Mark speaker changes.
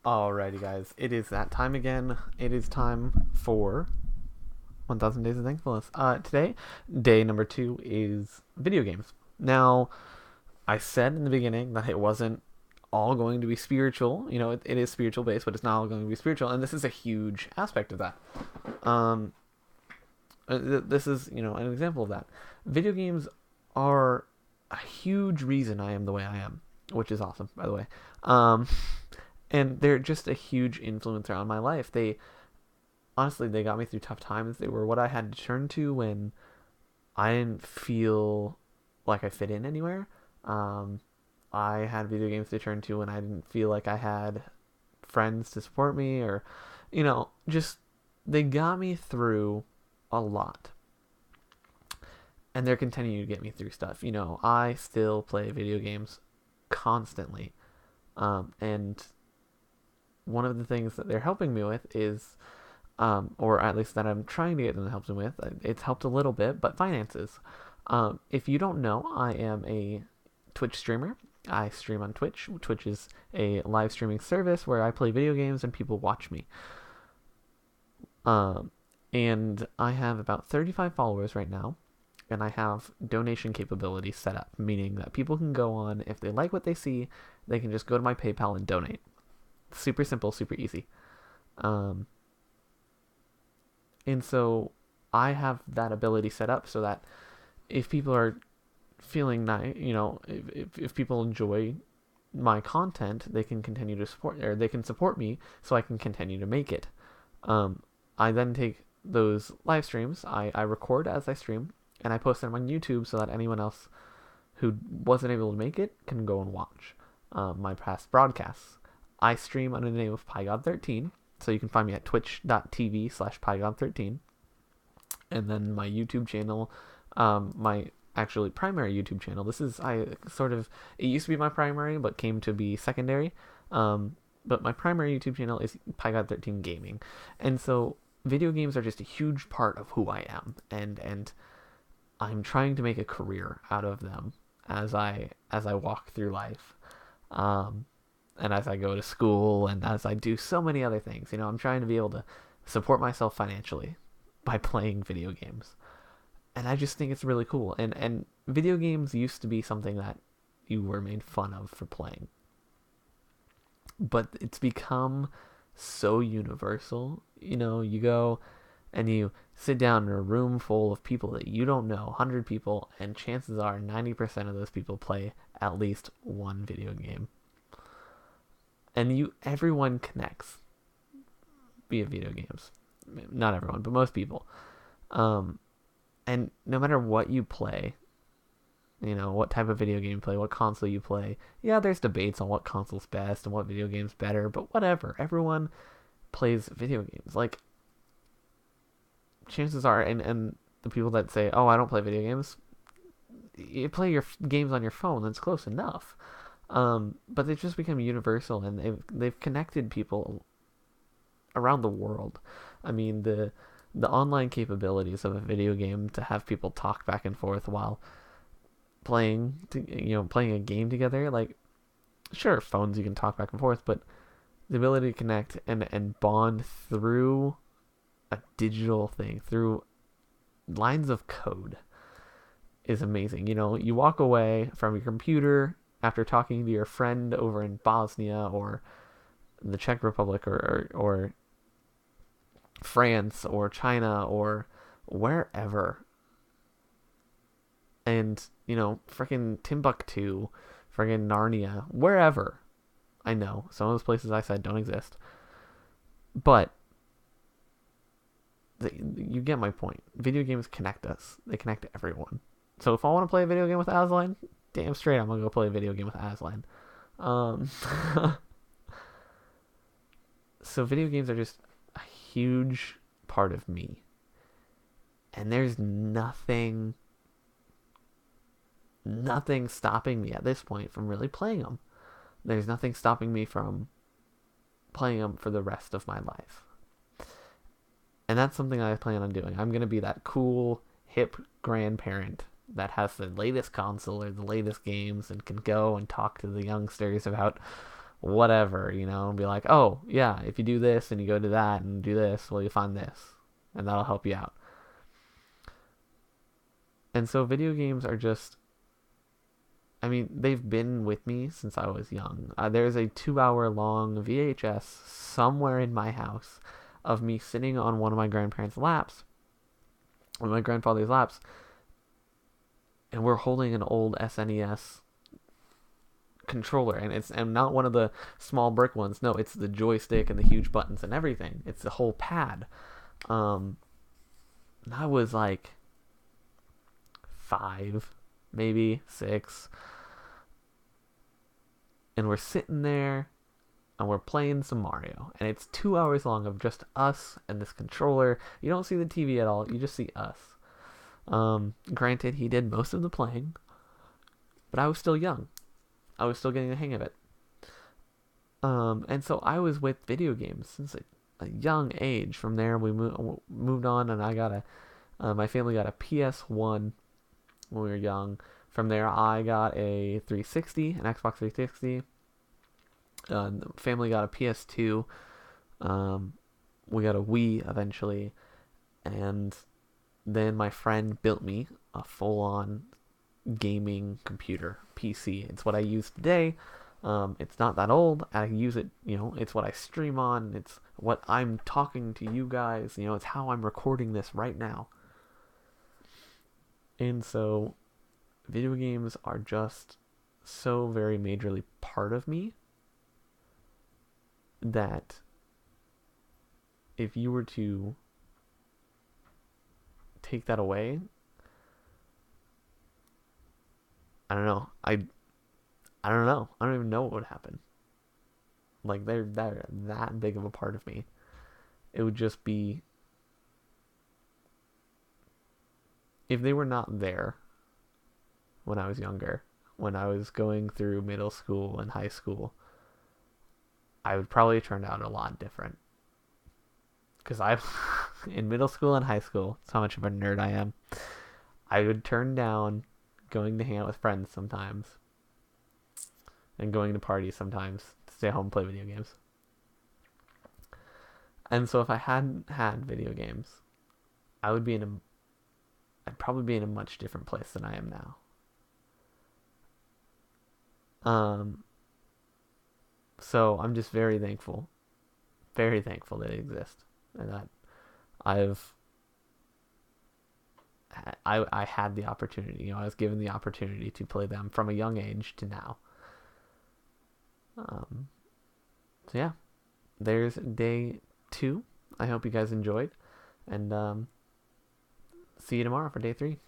Speaker 1: Alrighty, guys. It is that time again. It is time for 1000 Days of Thankfulness. Today, day number 2 is video games. Now, I said in the beginning that it wasn't all going to be spiritual. It is spiritual based, but it's not all going to be spiritual, and this is a huge aspect of that. Um, this is, an example of that. Video games are a huge reason I am the way I am, which is awesome, by the way. Um, and they're just a huge influence on my life. They got me through tough times. They were what I had to turn to when I didn't feel like I fit in anywhere. Um, I had video games to turn to when I didn't feel like I had friends to support me, or just they got me through a lot, and they're continuing to get me through stuff. I still play video games constantly, and one of the things that they're helping me with is, or at least that I'm trying to get them to help me with, it's helped a little bit, but finances. If you don't know, I am a Twitch streamer. I stream on Twitch. Twitch is a live streaming service where I play video games and people watch me. Um, and I have about 35 followers right now, and I have donation capability set up, meaning that people can go on, if they like what they see, they can just go to my PayPal and donate. Super simple, super easy. Um, and so I have that ability set up so that if people are feeling nice, if people enjoy my content, they can continue to support, or they can support me so I can continue to make it. Um, I then take those live streams, I record as I stream, and I post them on YouTube so that anyone else who wasn't able to make it can go and watch my past broadcasts. I stream under the name of PyGod13, so you can find me at twitch.tv/PyGod13. And then my YouTube channel, my actually primary YouTube channel. It used to be my primary, but came to be secondary. But my primary YouTube channel is PyGod13 Gaming. And so video games are just a huge part of who I am. And I'm trying to make a career out of them as I walk through life. Um, and as I go to school and as I do so many other things. I'm trying to be able to support myself financially by playing video games. And I just think it's really cool. And video games used to be something that you were made fun of for playing. But it's become so universal. You go and you sit down in a room full of people that you don't know, 100 people, and chances are 90% of those people play at least one video game. And everyone connects via video games. Not everyone, but most people. And no matter what you play, what type of video game you play, what console you play, yeah, there's debates on what console's best and what video game's better, but whatever. Everyone plays video games. Like, chances are, and the people that say, oh, I don't play video games, you play your games on your phone, that's close enough. But they've just become universal, and they've connected people around the world. I mean, the online capabilities of a video game to have people talk back and forth while playing a game together. Like, sure, phones you can talk back and forth, but the ability to connect and bond through a digital thing, through lines of code, is amazing. You walk away from your computer after talking to your friend over in Bosnia or the Czech Republic, or France or China or wherever, and freaking Timbuktu, freaking Narnia, wherever. I know some of those places I said don't exist, but you get my point. Video games connect us. They connect everyone. So if I want to play a video game with Aslan, damn straight I'm gonna go play a video game with Aslan. Um, so video games are just a huge part of me, and there's nothing stopping me at this point from really playing them. There's nothing stopping me from playing them for the rest of my life. And that's something I plan on doing. I'm going to be that cool, hip grandparent that has the latest console or the latest games and can go and talk to the youngsters about whatever, and be like, oh, yeah, if you do this and you go to that and do this, well, you find this, and that'll help you out. And so video games are just, I mean, they've been with me since I was young. There's a 2 hour long VHS somewhere in my house of me sitting on one of my grandparents' laps, one of my grandfather's laps, and we're holding an old SNES controller, and it's not one of the small brick ones. No, it's the joystick and the huge buttons and everything. It's the whole pad. And I was like 5, maybe 6, and we're sitting there and we're playing some Mario, and it's 2 hours long of just us and this controller. You don't see the TV at all. You just see us. Granted, he did most of the playing, but I was still young. I was still getting the hang of it. And so I was with video games since a young age. From there, we moved on, and my family got a PS1 when we were young. From there, I got a 360, an Xbox 360. The family got a PS2. We got a Wii eventually, and then my friend built me a full-on gaming computer, PC. It's what I use today. It's not that old. I use it, it's what I stream on. It's what I'm talking to you guys. It's how I'm recording this right now. And so video games are just so very majorly part of me that if you were to take that away, I don't know. I don't know. I don't even know what would happen. Like, they're that big of a part of me. It would just be, if they were not there when I was younger, when I was going through middle school and high school, I would probably turn out a lot different. Because in middle school and high school, that's how much of a nerd I am, I would turn down going to hang out with friends sometimes, and going to parties sometimes, to stay home and play video games. And so if I hadn't had video games, I'd probably be in a much different place than I am now. So I'm just very thankful that they exist, and that I've I had the opportunity. I was given the opportunity to play them from a young age to now. So yeah, there's day 2. I hope you guys enjoyed, and see you tomorrow for day 3.